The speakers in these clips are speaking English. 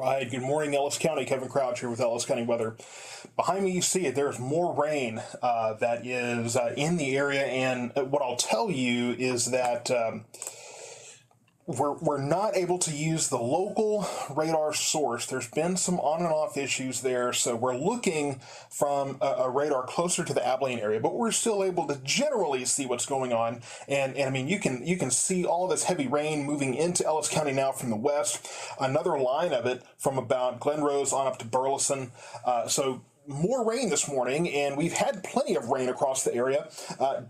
right, good morning, Ellis County. Kevin Crouch here with Ellis County Weather. Behind me, you see it. There's more rain that is in the area, and what I'll tell you is that we're not able to use the local radar source. There's been some on and off issues there, so we're looking from a radar closer to the Abilene area, but we're still able to generally see what's going on. And I mean, you can see all this heavy rain moving into Ellis County now from the west. Another line of it from about Glen Rose on up to Burleson. So more rain this morning, and we've had plenty of rain across the area.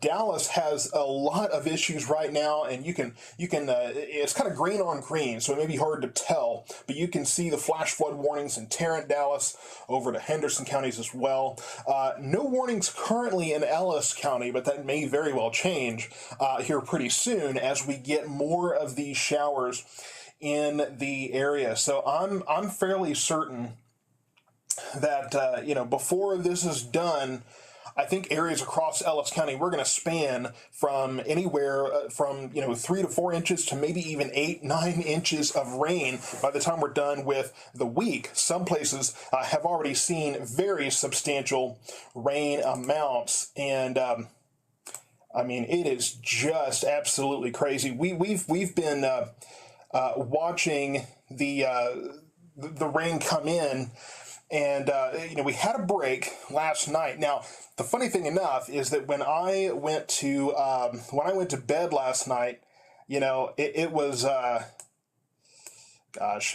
Dallas has a lot of issues right now, and you can it's kind of green on green, so it may be hard to tell, but you can see the flash flood warnings in Tarrant, Dallas, over to Henderson counties as well. No warnings currently in Ellis County, but that may very well change here pretty soon as we get more of these showers in the area. So I'm fairly certain that before this is done, I think areas across Ellis County we're going to span from anywhere from 3 to 4 inches to maybe even 8, 9 inches of rain by the time we're done with the week. Some places have already seen very substantial rain amounts, and I mean, it is just absolutely crazy. We've been watching the rain come in. And, we had a break last night. Now, the funny thing enough is that when I went to bed last night, it was,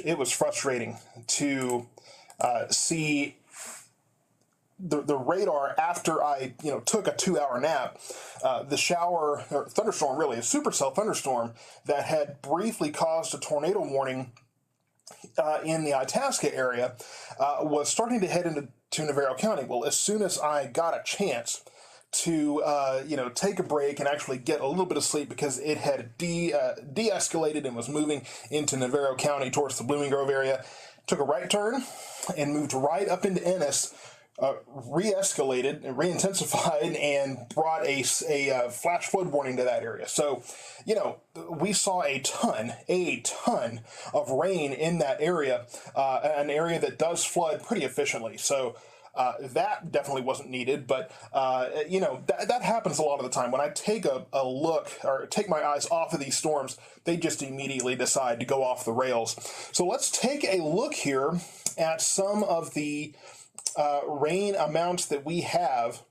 it was frustrating to see the radar after I, took a 2-hour nap. The shower, or thunderstorm really, a supercell thunderstorm that had briefly caused a tornado warning in the Itasca area was starting to head into Navarro County. Well, as soon as I got a chance to take a break and actually get a little bit of sleep, because it had de-escalated and was moving into Navarro County towards the Blooming Grove area, took a right turn and moved right up into Ennis, re-escalated and re-intensified, and brought a flash flood warning to that area. So, we saw a ton of rain in that area, an area that does flood pretty efficiently. So that definitely wasn't needed, but that happens a lot of the time. When I take a look or take my eyes off of these storms, they just immediately decide to go off the rails. So let's take a look here at some of the rain amounts that we have.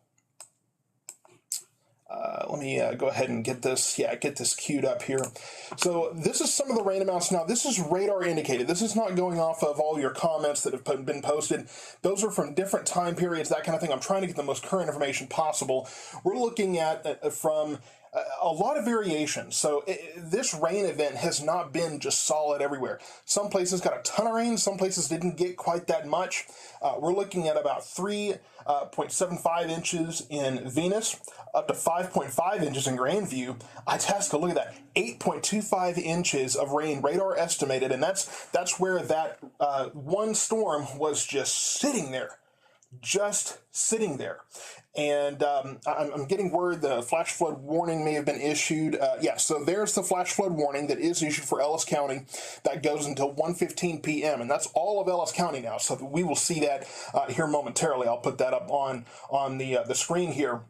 Let me go ahead and get this queued up here. So this is some of the rain amounts. Now, this is radar indicated. This is not going off of all your comments that have been posted. Those are from different time periods, that kind of thing. I'm trying to get the most current information possible. We're looking at from a lot of variation. So this rain event has not been just solid everywhere. Some places got a ton of rain. Some places didn't get quite that much. We're looking at about 3.75 inches in Venus, up to 5.5 inches in Grandview. Itasca, look at that, 8.25 inches of rain radar estimated, and that's where that one storm was just sitting there. And I'm getting word the flash flood warning may have been issued. So there's the flash flood warning that is issued for Ellis County. That goes until 1:15 p.m. and that's all of Ellis County now. So we will see that here momentarily. I'll put that up on the screen here.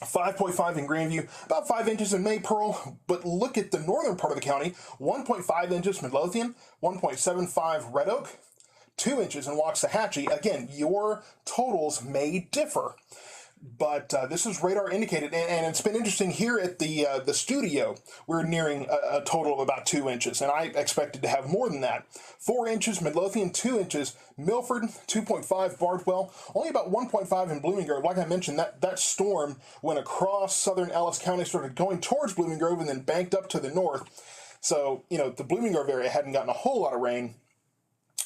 5.5 in Grandview, about 5 inches in Maypearl, but look at the northern part of the county, 1.5 inches Midlothian, 1.75 Red Oak, 2 inches in Waxahachie. Again, your totals may differ, but this is radar indicated, and it's been interesting here at the studio. We're nearing a total of about 2 inches, and I expected to have more than that. 4 inches Midlothian, 2 inches Milford, 2.5 Bardwell, only about 1.5 in Blooming Grove. Like I mentioned, that storm went across southern Ellis County, started going towards Blooming Grove, and then banked up to the north. So, the Blooming Grove area hadn't gotten a whole lot of rain.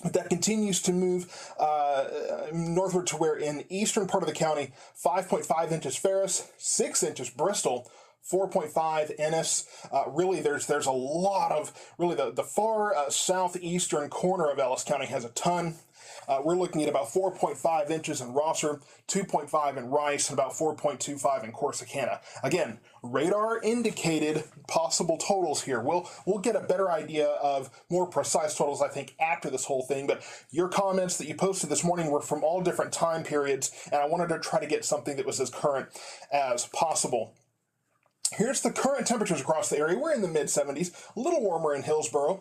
But that continues to move northward to where in the eastern part of the county, 5.5 inches Ferris, 6 inches Bristol, 4.5 Ennis. Really, there's a lot of, really the far southeastern corner of Ellis County has a ton. we're looking at about 4.5 inches in Rosser, 2.5 in Rice, and about 4.25 in Corsicana. Again, radar indicated possible totals here. We'll get a better idea of more precise totals, I think, after this whole thing, but your comments that you posted this morning were from all different time periods, and I wanted to try to get something that was as current as possible. Here's the current temperatures across the area. We're in the mid-70s, a little warmer in Hillsboro.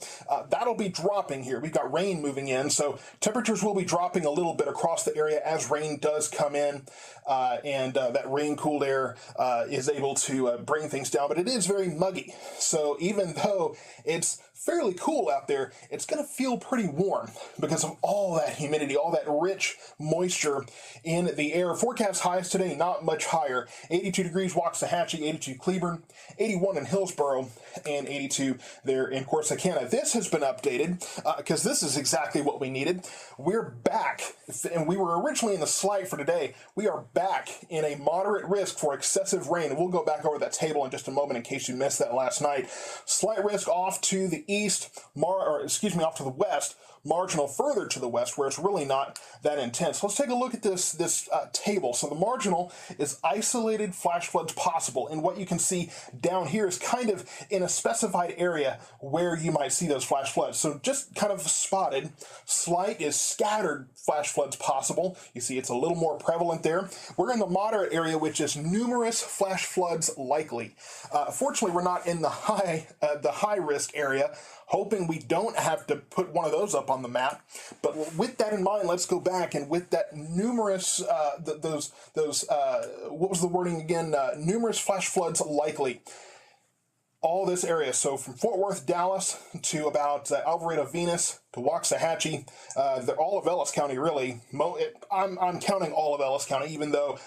That'll be dropping here. We've got rain moving in, so temperatures will be dropping a little bit across the area as rain does come in, and that rain-cooled air is able to bring things down, but it is very muggy. So even though it's fairly cool out there, it's going to feel pretty warm because of all that humidity, all that rich moisture in the air. Forecast highs today, not much higher. 82 degrees Waxahachie, 82 Cleburne, 81 in Hillsboro, and 82 there in Corsicana. This has been updated because this is exactly what we needed. We're back, and we were originally in the slight for today. We are back in a moderate risk for excessive rain. We'll go back over that table in just a moment in case you missed that last night. Slight risk off to the east, off to the west, marginal further to the west where it's really not that intense. Let's take a look at this table. So the marginal is isolated flash floods possible, and what you can see down here is kind of in a specified area where you might see those flash floods. So just kind of spotted. Slight is scattered flash floods possible. You see it's a little more prevalent there. We're in the moderate area, which is numerous flash floods likely. Fortunately, we're not in the high risk area, hoping we don't have to put one of those up on the map. But with that in mind, let's go back, and with that numerous, what was the wording again? Numerous flash floods likely. All this area, so from Fort Worth, Dallas, to about Alvarado, Venus, to Waxahachie, all of Ellis County, really. I'm counting all of Ellis County, even though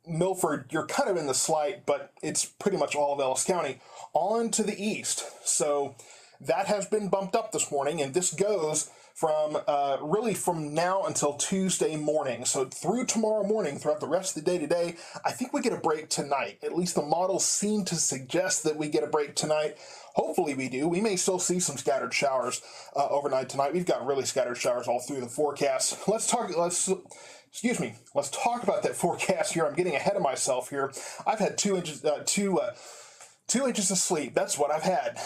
Milford, you're kind of in the slight, but it's pretty much all of Ellis County, on to the east. So that has been bumped up this morning, and this goes from really from now until Tuesday morning. So through tomorrow morning, throughout the rest of the day today, I think we get a break tonight. At least the models seem to suggest that we get a break tonight. Hopefully we do. We may still see some scattered showers overnight tonight. We've got really scattered showers all through the forecast. Let's talk about that forecast here. I'm getting ahead of myself here. I've had 2 inches of sleep. That's what I've had.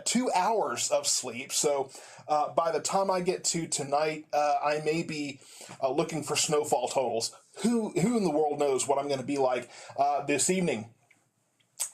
2 hours of sleep. So by the time I get to tonight, I may be looking for snowfall totals. Who in the world knows what I'm going to be like this evening?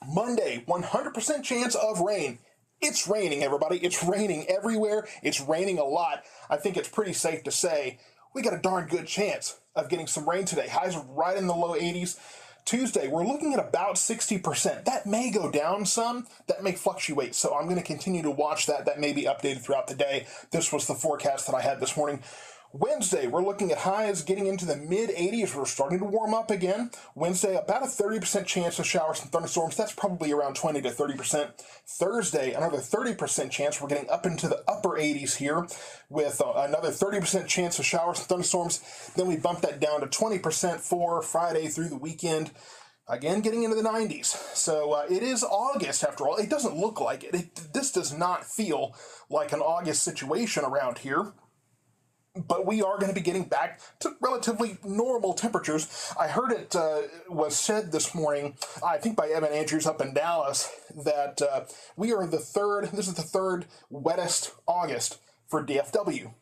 Monday, 100% chance of rain. It's raining, everybody. It's raining everywhere. It's raining a lot. I think it's pretty safe to say we got a darn good chance of getting some rain today. Highs are right in the low 80s. Tuesday, we're looking at about 60%. That may go down some. That may fluctuate. So I'm going to continue to watch that. That may be updated throughout the day. This was the forecast that I had this morning. Wednesday, we're looking at highs getting into the mid-80s. We're starting to warm up again. Wednesday, about a 30% chance of showers and thunderstorms. That's probably around 20 to 30%. Thursday, another 30% chance. We're getting up into the upper 80s here with another 30% chance of showers and thunderstorms. Then we bump that down to 20% for Friday through the weekend. Again, getting into the 90s. So it is August after all. It doesn't look like it. This does not feel like an August situation around here. But we are going to be getting back to relatively normal temperatures. I heard it was said this morning, I think by Evan Andrews up in Dallas, that this is the third wettest August for DFW.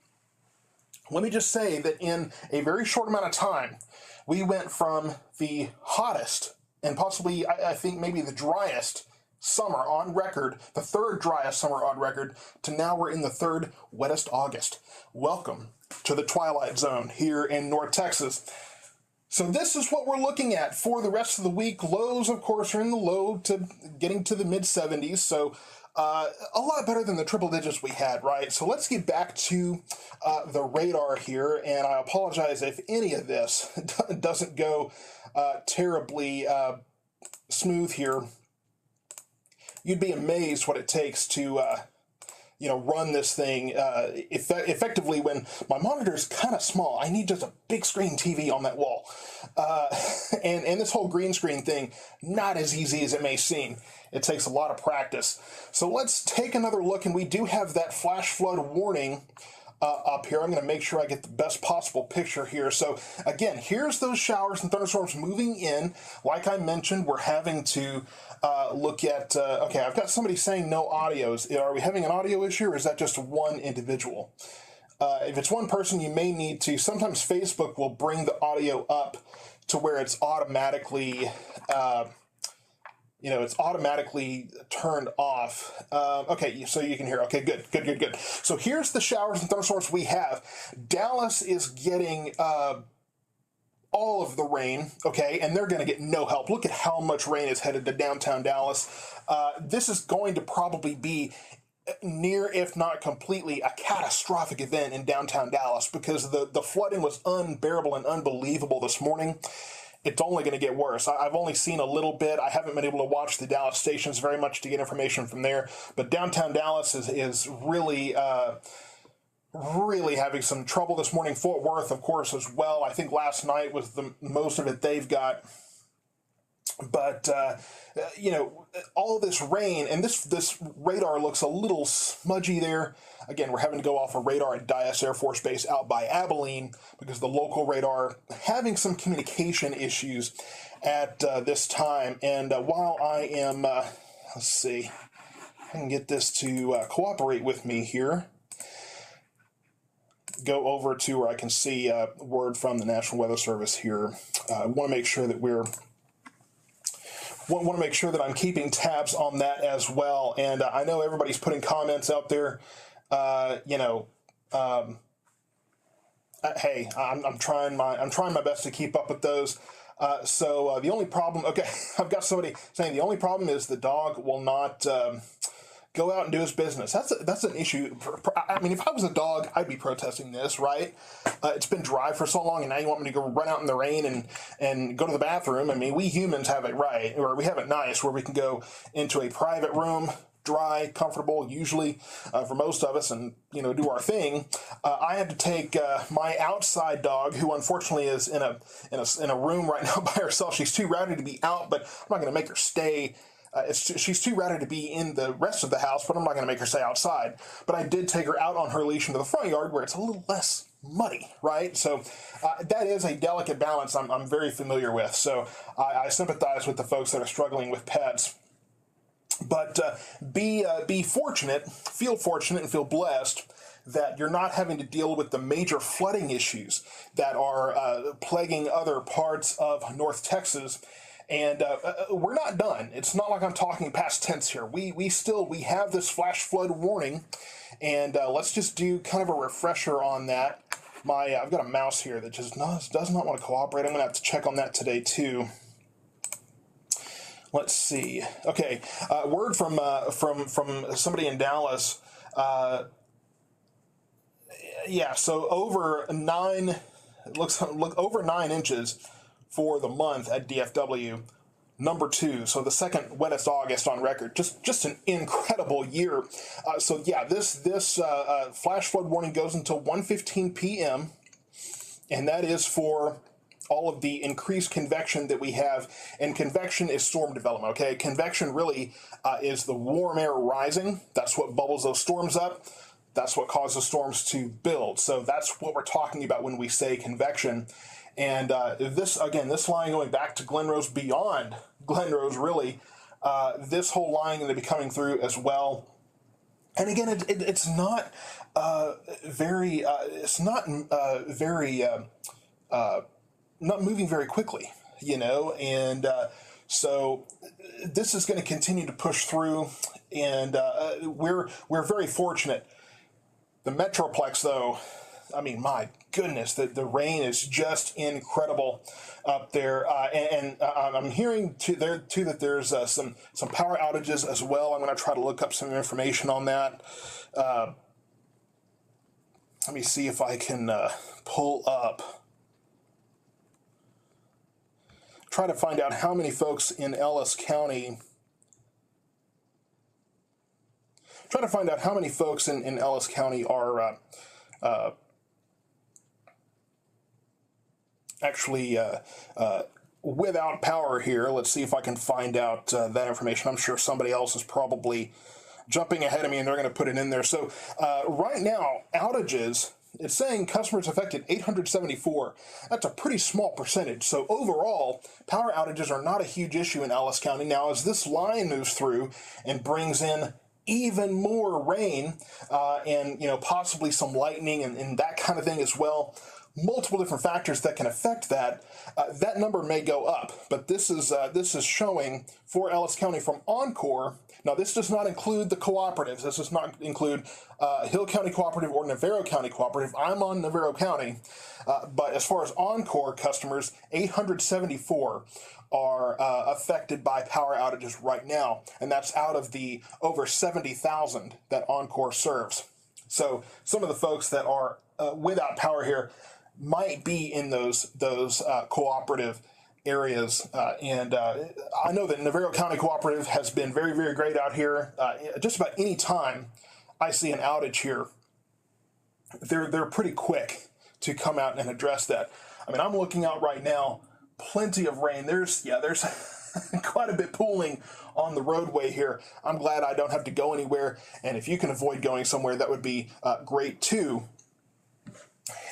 Let me just say that in a very short amount of time, we went from the hottest and possibly, I think, maybe the driest summer on record, the third driest summer on record, to now we're in the third wettest August. Welcome to the Twilight Zone here in North Texas. So this is what we're looking at for the rest of the week. Lows, of course, are in the low to getting to the mid-70s, so a lot better than the triple digits we had, right? So let's get back to the radar here, and I apologize if any of this doesn't go terribly smooth here. You'd be amazed what it takes to run this thing effectively when my monitor is kind of small. I need just a big screen TV on that wall. And this whole green screen thing, not as easy as it may seem. It takes a lot of practice. So let's take another look, and we do have that flash flood warning up here. I'm going to make sure I get the best possible picture here. So again, here's those showers and thunderstorms moving in. Like I mentioned, we're having to look at, okay, I've got somebody saying no audios. Are we having an audio issue, or is that just one individual? If it's one person, you may need to, sometimes Facebook will bring the audio up to where it's automatically, it's automatically turned off. Okay, so you can hear. Okay, good. So here's the showers and thunderstorms we have. Dallas is getting all of the rain, okay, and they're going to get no help. Look at how much rain is headed to downtown Dallas. This is going to probably be near, if not completely, a catastrophic event in downtown Dallas, because the flooding was unbearable and unbelievable this morning. It's only going to get worse. I've only seen a little bit. I haven't been able to watch the Dallas stations very much to get information from there. But downtown Dallas is really, really having some trouble this morning. Fort Worth, of course, as well. I think last night was the most of it they've got. But, all this rain, and this radar looks a little smudgy there. Again, we're having to go off a radar at Dyess Air Force Base out by Abilene because the local radar having some communication issues at this time. And while I am, let's see, I can get this to cooperate with me here. Go over to where I can see word from the National Weather Service here. I want to make sure that want to make sure that I'm keeping tabs on that as well. And I know everybody's putting comments out there. Hey, I'm trying my best to keep up with those. So the only problem, okay, I've got somebody saying the only problem is the dog will not go out and do his business. That's an issue. I mean, if I was a dog, I'd be protesting this, right? It's been dry for so long, and now you want me to go run out in the rain and go to the bathroom. I mean, we humans have it right, or we have it nice, where we can go into a private room, dry, comfortable, usually for most of us, and do our thing. I had to take my outside dog, who unfortunately is in a room right now by herself. She's too rowdy to be out, but I'm not going to make her stay. She's too rowdy to be in the rest of the house, but I'm not going to make her stay outside. But I did take her out on her leash into the front yard where it's a little less muddy, right? So that is a delicate balance I'm very familiar with. So I sympathize with the folks that are struggling with pets. But be fortunate, feel fortunate, and feel blessed that you're not having to deal with the major flooding issues that are plaguing other parts of North Texas. And we're not done. It's not like I'm talking past tense here. We have this flash flood warning, and let's just do kind of a refresher on that. I've got a mouse here that just does not want to cooperate. I'm going to have to check on that today too. Let's see. Okay, word from somebody in Dallas. Yeah, so over 9 inches for the month at DFW, number 2. So the second wettest August on record. Just an incredible year. So yeah, this flash flood warning goes until 1:15 p.m. and that is for all of the increased convection that we have. And convection is storm development, okay? Convection really is the warm air rising. That's what bubbles those storms up. That's what causes storms to build. So that's what we're talking about when we say convection. And this line going back to Glen Rose, beyond Glen Rose, really, this whole line going to be coming through as well. And again, it's not not moving very quickly, and so this is going to continue to push through, and we're very fortunate. The Metroplex, though, I mean, my goodness, the rain is just incredible up there, and I'm hearing too that there's some power outages as well. I'm going to try to look up some information on that. Let me see if I can pull up. Try to find out how many folks in Ellis County. Try to find out how many folks in Ellis County are actually without power here. Let's see if I can find out that information. I'm sure somebody else is probably jumping ahead of me and they're going to put it in there. So right now, outages it's saying customers affected 874. That's a pretty small percentage. So overall, power outages are not a huge issue in Ellis County. Now, as this line moves through and brings in even more rain and possibly some lightning and that kind of thing as well, multiple different factors that can affect that, that number may go up. But this is showing for Ellis County from Encore. Now, this does not include the cooperatives. This does not include Hill County Cooperative or Navarro County Cooperative. I'm on Navarro County. But as far as Encore customers, 874 are affected by power outages right now. And that's out of the over 70,000 that Encore serves. So some of the folks that are without power here might be in those cooperative areas, and I know that Navarro County Cooperative has been very, very great out here. Just about any time I see an outage here, they're pretty quick to come out and address that. I mean, I'm looking out right now, plenty of rain. There's quite a bit pooling on the roadway here. I'm glad I don't have to go anywhere, and if you can avoid going somewhere, that would be great too.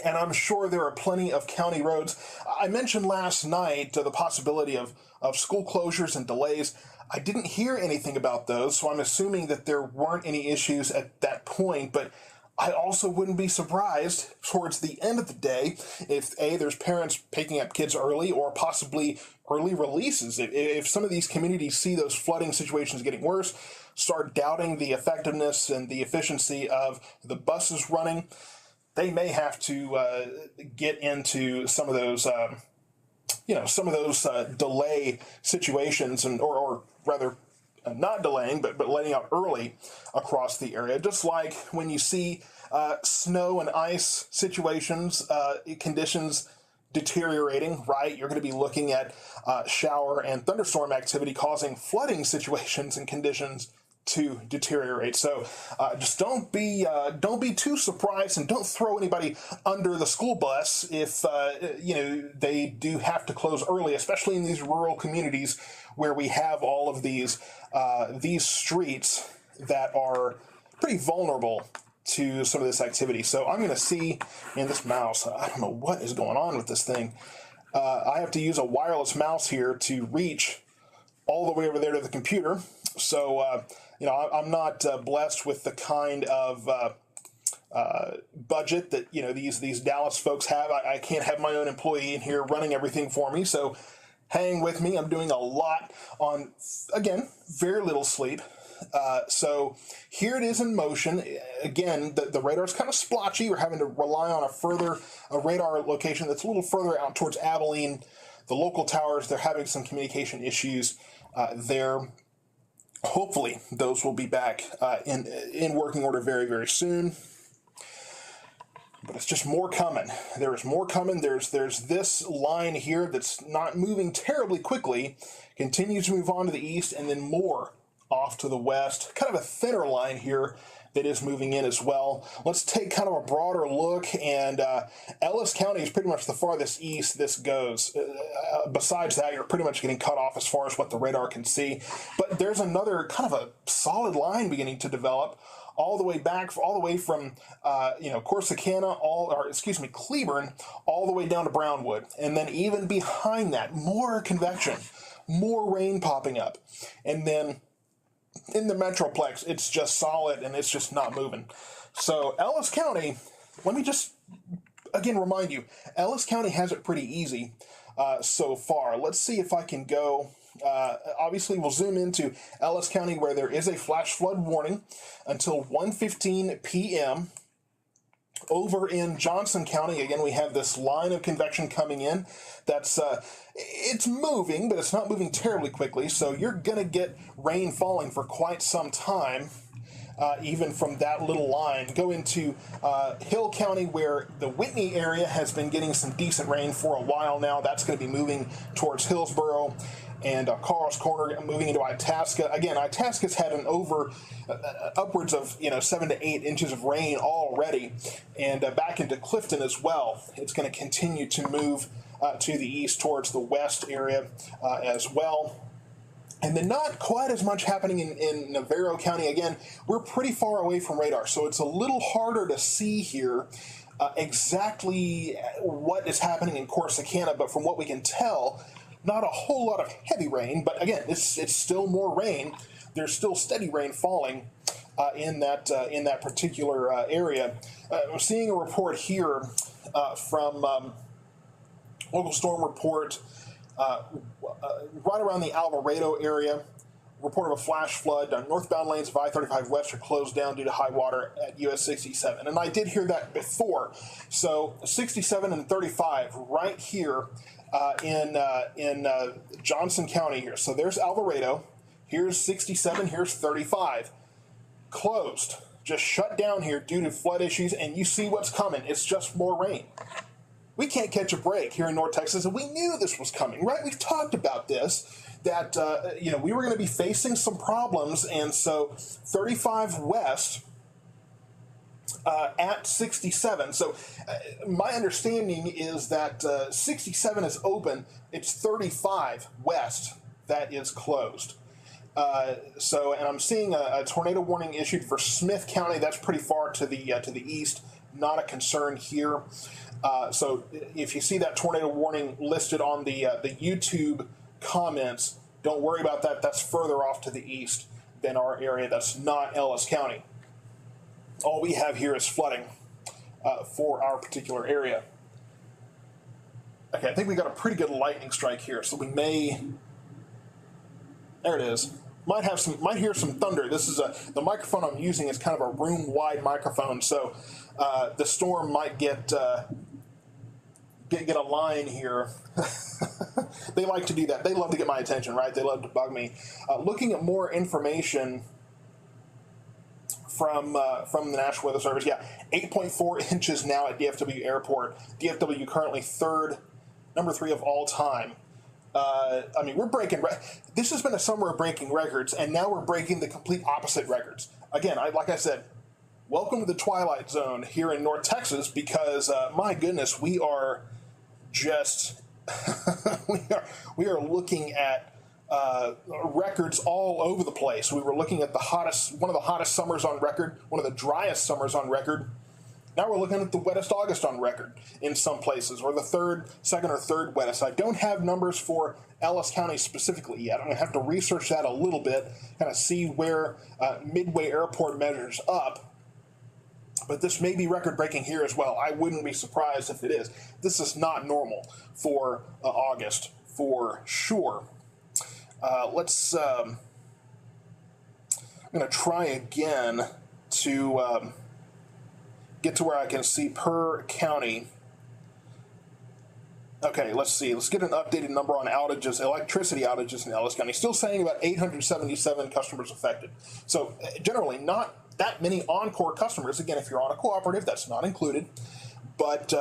And I'm sure there are plenty of county roads. I mentioned last night the possibility of school closures and delays. I didn't hear anything about those, so I'm assuming that there weren't any issues at that point. But I also wouldn't be surprised towards the end of the day if, A, there's parents picking up kids early or possibly early releases. If some of these communities see those flooding situations getting worse, start doubting the effectiveness and the efficiency of the buses running, they may have to get into some of those, delay situations, or rather, not delaying, but letting out early across the area. Just like when you see snow and ice situations, conditions deteriorating, right? You're going to be looking at shower and thunderstorm activity causing flooding situations and conditions to deteriorate. So just don't be too surprised, and don't throw anybody under the school bus if they do have to close early, especially in these rural communities where we have all of these streets that are pretty vulnerable to some of this activity. So I'm going to see in this mouse, I don't know what is going on with this thing. I have to use a wireless mouse here to reach all the way over there to the computer. So I'm not blessed with the kind of budget that these Dallas folks have. I can't have my own employee in here running everything for me. So hang with me. I'm doing a lot on, again, very little sleep. So here it is in motion. Again, the radar's kind of splotchy. We're having to rely on a radar location that's a little further out towards Abilene. The local towers, they're having some communication issues there. Hopefully, those will be back in working order very, very soon. But it's just more coming. There is more coming. There's this line here that's not moving terribly quickly, continues to move on to the east, and then more off to the west. Kind of a thinner line here that is moving in as well. Let's take kind of a broader look, and Ellis County is pretty much the farthest east this goes. Besides that, you're pretty much getting cut off as far as what the radar can see. But there's another kind of a solid line beginning to develop all the way from Corsicana, Cleburne, all the way down to Brownwood. And then even behind that, more convection, more rain popping up. And then in the Metroplex, it's just solid and it's just not moving. So Ellis County, let me just again remind you, Ellis County has it pretty easy so far. Let's see if I can go. Obviously, we'll zoom into Ellis County, where there is a flash flood warning until 1:15 p.m. Over in Johnson County, again, we have this line of convection coming in. That's it's moving, but it's not moving terribly quickly. So you're going to get rain falling for quite some time, even from that little line. Go into Hill County, where the Whitney area has been getting some decent rain for a while now. That's going to be moving towards Hillsboro. And Carl's Corner moving into Itasca. Again, Itasca's had an upwards of 7 to 8 inches of rain already, and back into Clifton as well. It's going to continue to move to the east towards the west area as well. And then not quite as much happening in Navarro County. Again, we're pretty far away from radar, so it's a little harder to see here exactly what is happening in Corsicana, but from what we can tell, not a whole lot of heavy rain. But again, it's still more rain. There's still steady rain falling in that particular area. I'm seeing a report here from local storm report right around the Alvarado area. Report of a flash flood. Northbound lanes of I-35 West are closed down due to high water at US 67. And I did hear that before. So 67 and 35 right here in Johnson County here. So there's Alvarado. Here's 67. Here's 35. Closed. Just shut down here due to flood issues. And you see what's coming. It's just more rain. We can't catch a break here in North Texas, and we knew this was coming, right? We've talked about this, that we were going to be facing some problems, and so 35 West at 67. So my understanding is that 67 is open. It's 35 West that is closed. And I'm seeing a tornado warning issued for Smith County. That's pretty far to the east. Not a concern here. So if you see that tornado warning listed on the YouTube comments, don't worry about that. That's further off to the east than our area. That's not Ellis County. All we have here is flooding for our particular area. Okay, I think we got a pretty good lightning strike here, so we may. There it is. Might hear some thunder. This is the microphone I'm using is kind of a room-wide microphone, so the storm might get a line here. They like to do that. They love to get my attention, right? They love to bug me. Looking at more information from the National Weather Service, 8.4 inches now at DFW Airport. DFW currently number 3 of all time. We're breaking. This has been a summer of breaking records, and now we're breaking the complete opposite records. Again, like I said, welcome to the Twilight Zone here in North Texas, because my goodness, we are just we are looking at records all over the place. We were looking at one of the hottest summers on record, one of the driest summers on record. Now we're looking at the wettest August on record in some places, or the second or third wettest. I don't have numbers for Ellis County specifically yet. I'm going to have to research that a little bit, kind of see where Midway Airport measures up. But this may be record-breaking here as well. I wouldn't be surprised if it is. This is not normal for August, for sure. I'm going to try again to get to where I can see per county. Okay, let's see. Let's get an updated number on outages, electricity outages in Ellis County. Still saying about 877 customers affected. So generally not that many Encore customers. Again, if you're on a cooperative, that's not included. But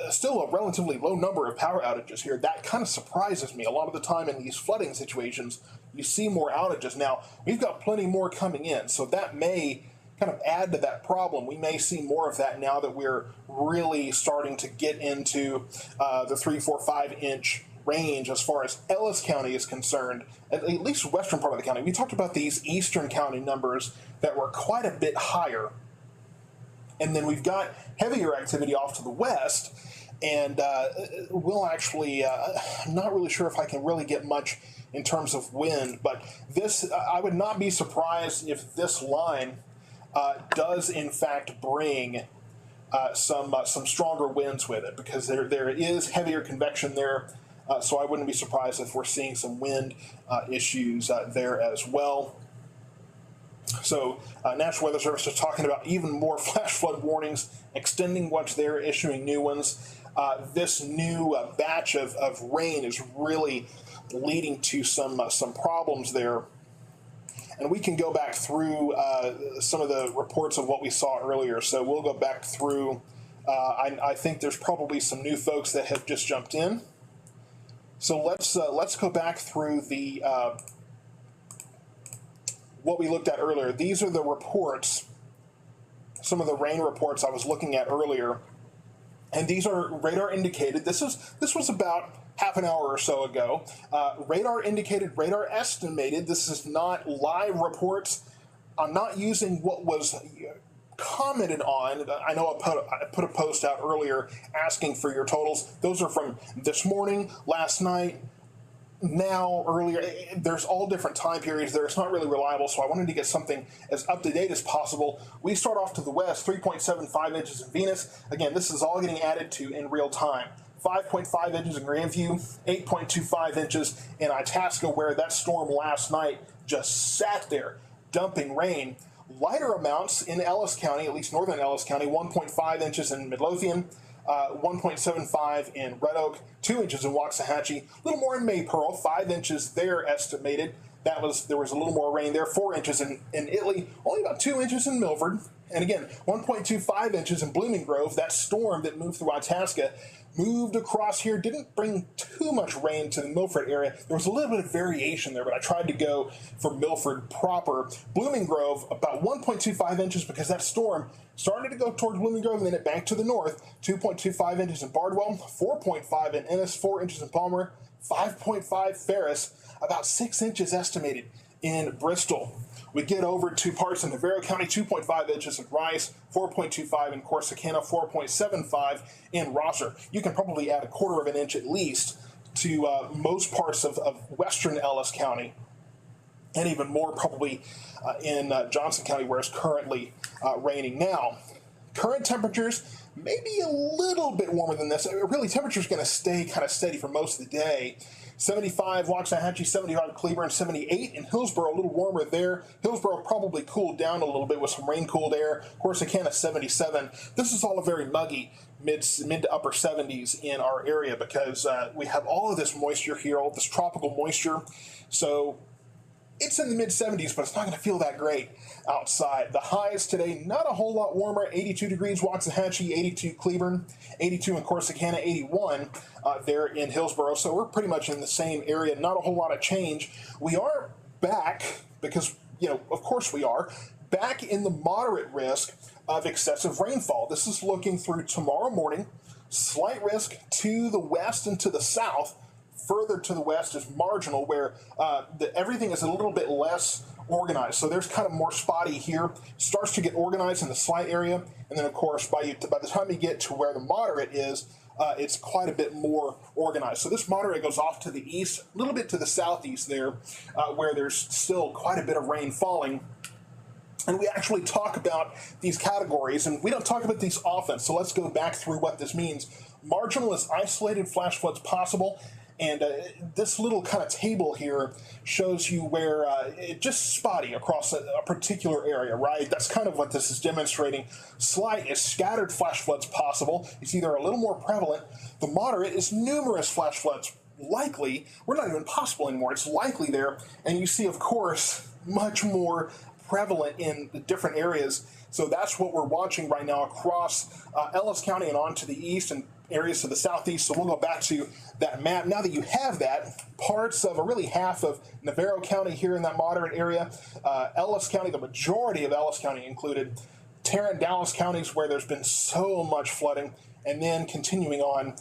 still a relatively low number of power outages here. That kind of surprises me. A lot of the time in these flooding situations, you see more outages. Now, we've got plenty more coming in, so that may kind of add to that problem. We may see more of that now that we're really starting to get into the 3, 4, 5-inch range as far as Ellis County is concerned, at least western part of the county. We talked about these eastern county numbers that were quite a bit higher. And then we've got heavier activity off to the west, and we'll actually, I'm not really sure if I can really get much in terms of wind, but this, I would not be surprised if this line does in fact bring some stronger winds with it, because there is heavier convection there, so I wouldn't be surprised if we're seeing some wind issues there as well. So National Weather Service is talking about even more flash flood warnings, extending what's there, issuing new ones. This new batch of rain is really leading to some problems there. And we can go back through some of the reports of what we saw earlier. So we'll go back through. I think there's probably some new folks that have just jumped in. So let's go back through the what we looked at earlier. These are the reports, some of the rain reports I was looking at earlier, and these are radar indicated. This was about half an hour or so ago. Radar indicated, radar estimated. This is not live reports. I'm not using what was commented on. I know I put a post out earlier asking for your totals. Those are from this morning, last night, now, earlier. There's all different time periods there. It's not really reliable, so I wanted to get something as up to date as possible. We start off to the west, 3.75 inches in Venus. Again, this is all getting added to in real time. 5.5 inches in Grandview, 8.25 inches in Itasca, where that storm last night just sat there, dumping rain. Lighter amounts in Ellis County, at least northern Ellis County, 1.5 inches in Midlothian, 1.75 in Red Oak, 2 inches in Waxahachie, a little more in Maypearl, 5 inches there estimated. There was a little more rain there, 4 inches in Italy, only about 2 inches in Milford. And again, 1.25 inches in Blooming Grove. That storm that moved through Itasca moved across here, didn't bring too much rain to the Milford area. There was a little bit of variation there, but I tried to go for Milford proper. Blooming Grove, about 1.25 inches because that storm started to go towards Blooming Grove and then it banked to the north. 2.25 inches in Bardwell, 4.5 in Ennis, 4 inches in Palmer, 5.5 Ferris, about 6 inches estimated in Bristol. We get over to parts in Navarro County, 2.5 inches in Rice, 4.25 in Corsicana, 4.75 in Rosser. You can probably add a quarter of an inch at least to most parts of western Ellis County, and even more probably in Johnson County, where it's currently raining now. Current temperatures maybe a little bit warmer than this. Really, temperature's going to stay kind of steady for most of the day. 75 Waxahachie, 75 Cleburne, 78 in Hillsboro, a little warmer there. Hillsboro probably cooled down a little bit with some rain-cooled air. Corsicana, 77. This is all a very muggy mid to upper 70s in our area because we have all of this moisture here, all this tropical moisture. So it's in the mid-70s, but it's not going to feel that great outside. The highs today, not a whole lot warmer. 82 degrees Waxahachie, 82 Cleburne, 82 in Corsicana, 81 there in Hillsboro. So we're pretty much in the same area. Not a whole lot of change. We are back because, of course we are, back in the moderate risk of excessive rainfall. This is looking through tomorrow morning. Slight risk to the west and to the south. Further to the west is marginal, where everything is a little bit less organized. So there's kind of more spotty here. Starts to get organized in the slight area, and then of course by the time you get to where the moderate is, it's quite a bit more organized. So this moderate goes off to the east, a little bit to the southeast there, where there's still quite a bit of rain falling. And we actually talk about these categories, and we don't talk about these often. So let's go back through what this means. Marginal is isolated flash floods possible. And this little kind of table here shows you where it's just spotty across a particular area, right? That's kind of what this is demonstrating. Slight is scattered flash floods possible. It's either a little more prevalent. The moderate is numerous flash floods likely. We're not even possible anymore. It's likely there. And you see, of course, much more prevalent in the different areas. So that's what we're watching right now across Ellis County and on to the east and areas to the southeast. So we'll go back to that map. Now that you have that, parts of, or really half of Navarro County here in that moderate area, Ellis County, the majority of Ellis County included, Tarrant, Dallas counties where there's been so much flooding, and then continuing on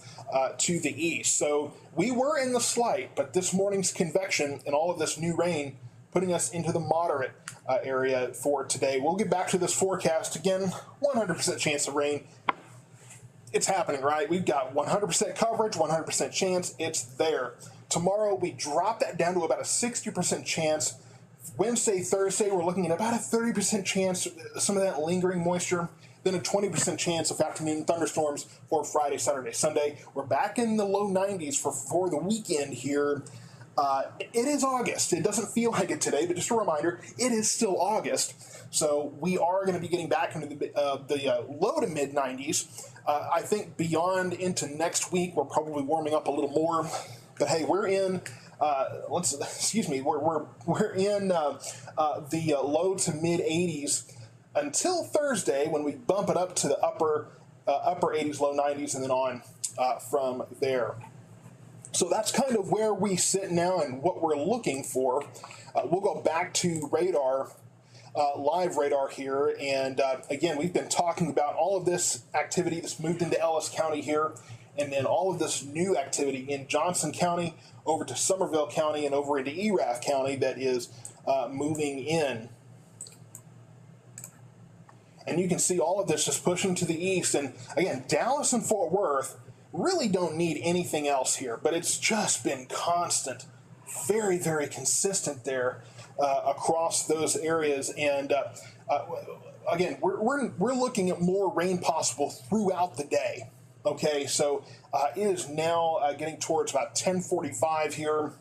to the east. So we were in the slight, but this morning's convection and all of this new rain putting us into the moderate area for today. We'll get back to this forecast again. 100% chance of rain. It's happening, right? We've got 100% coverage, 100% chance. It's there. Tomorrow, we drop that down to about a 60% chance. Wednesday, Thursday, we're looking at about a 30% chance, some of that lingering moisture. Then a 20% chance of afternoon thunderstorms for Friday, Saturday, Sunday. We're back in the low 90s for the weekend here. It is August. It doesn't feel like it today, but just a reminder, it is still August. So we are going to be getting back into the low to mid 90s. I think beyond into next week, we're probably warming up a little more. But hey, we're in. We're in the low to mid 80s until Thursday, when we bump it up to the upper 80s, low 90s, and then on from there. So that's kind of where we sit now and what we're looking for. We'll go back to radar, live radar here. And again, we've been talking about all of this activity that's moved into Ellis County here, and then all of this new activity in Johnson County, over to Somerville County, and over into Erath County that is moving in. And you can see all of this just pushing to the east. And again, Dallas and Fort Worth really don't need anything else here, but it's just been constant, very, very consistent there across those areas. And again, we're looking at more rain possible throughout the day. Okay, so it is now getting towards about 10:45 here.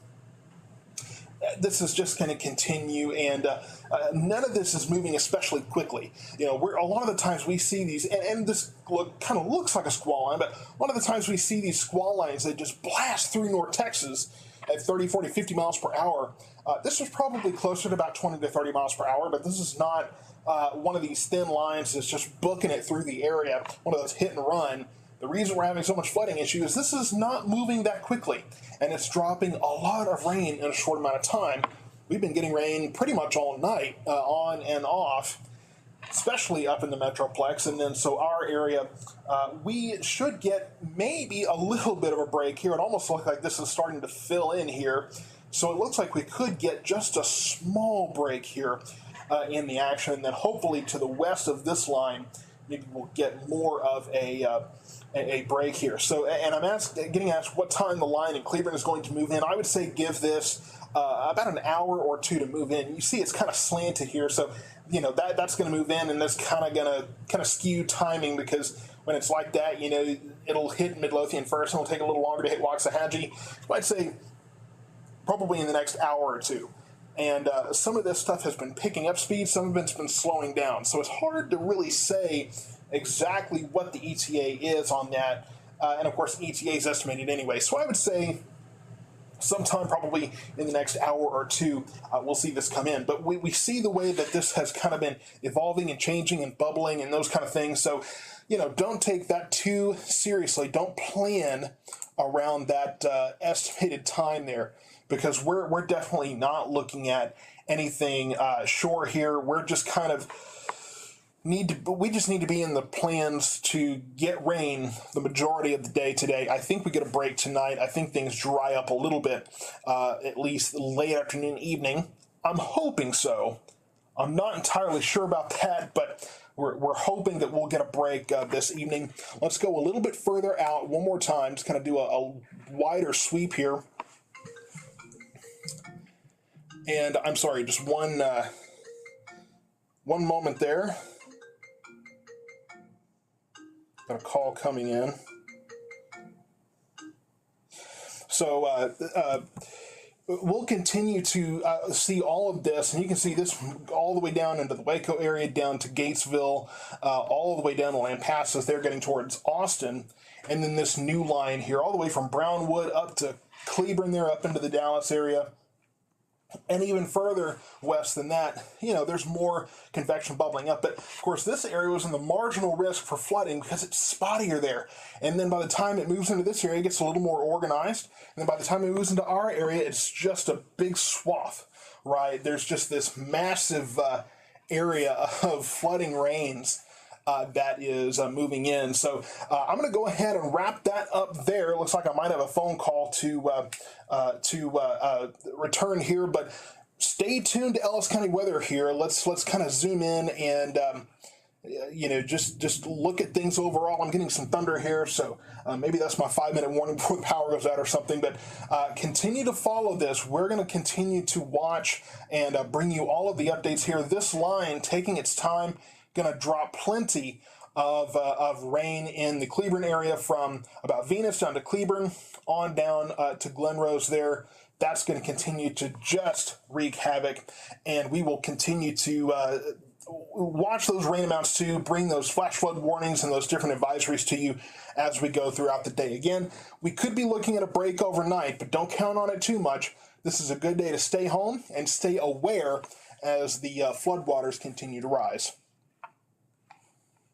This is just going to continue, and none of this is moving especially quickly. You know, a lot of the times we see these, and this kind of looks like a squall line, but a lot of the times we see these squall lines that just blast through North Texas at 30, 40, 50 miles per hour. This is probably closer to about 20 to 30 miles per hour, but this is not one of these thin lines that's just booking it through the area, one of those hit and run. The reason we're having so much flooding issue is this is not moving that quickly, and it's dropping a lot of rain in a short amount of time. We've been getting rain pretty much all night, on and off, especially up in the Metroplex, and then so our area, we should get maybe a little bit of a break here. It almost looks like this is starting to fill in here, so it looks like we could get just a small break here in the action, and then hopefully to the west of this line, maybe we'll get more of a break here. So, and I'm getting asked what time the line in Cleveland is going to move in. I would say give this about an hour or two to move in. You see it's kind of slanted here, so you know that's going to move in, and that's kind of skew timing, because when it's like that, you know, it'll hit Midlothian first, and it'll take a little longer to hit Waxahachie. So I'd say probably in the next hour or two. And some of this stuff has been picking up speed, some of it's been slowing down. So it's hard to really say exactly what the ETA is on that. And of course, ETA is estimated anyway. So I would say sometime probably in the next hour or two, we'll see this come in. But we see the way that this has kind of been evolving and changing and bubbling and those kind of things. So, you know, don't take that too seriously. Don't plan around that estimated time there, because we're definitely not looking at anything shore here. We're just kind of we just need to be in the plans to get rain the majority of the day today. I think we get a break tonight. I think things dry up a little bit, at least late afternoon, evening. I'm hoping so. I'm not entirely sure about that, but we're hoping that we'll get a break this evening. Let's go a little bit further out one more time, just kind of do a wider sweep here. And I'm sorry, just one moment there. Got a call coming in. So we'll continue to see all of this, and you can see this all the way down into the Waco area, down to Gatesville, all the way down to Lampasas. They're getting towards Austin, and then this new line here, all the way from Brownwood up to Cleburne there, up into the Dallas area. And even further west than that, you know, there's more convection bubbling up. But, of course, this area was in the marginal risk for flooding because it's spottier there. And then by the time it moves into this area, it gets a little more organized. And then by the time it moves into our area, it's just a big swath, right? There's just this massive area of flooding rains that is moving in. So I'm going to go ahead and wrap that up there. It looks like I might have a phone call to return here, but stay tuned to Ellis County weather here. Let's kind of zoom in and you know, just look at things overall. I'm getting some thunder here, so maybe that's my 5-minute warning before the power goes out or something. But continue to follow this. We're going to continue to watch and bring you all of the updates here. This line taking its time, going to drop plenty of rain in the Cleburne area from about Venus down to Cleburne on down to Glen Rose there. That's going to continue to just wreak havoc, and we will continue to watch those rain amounts too, bring those flash flood warnings and those different advisories to you as we go throughout the day. Again, we could be looking at a break overnight, but don't count on it too much. This is a good day to stay home and stay aware as the floodwaters continue to rise.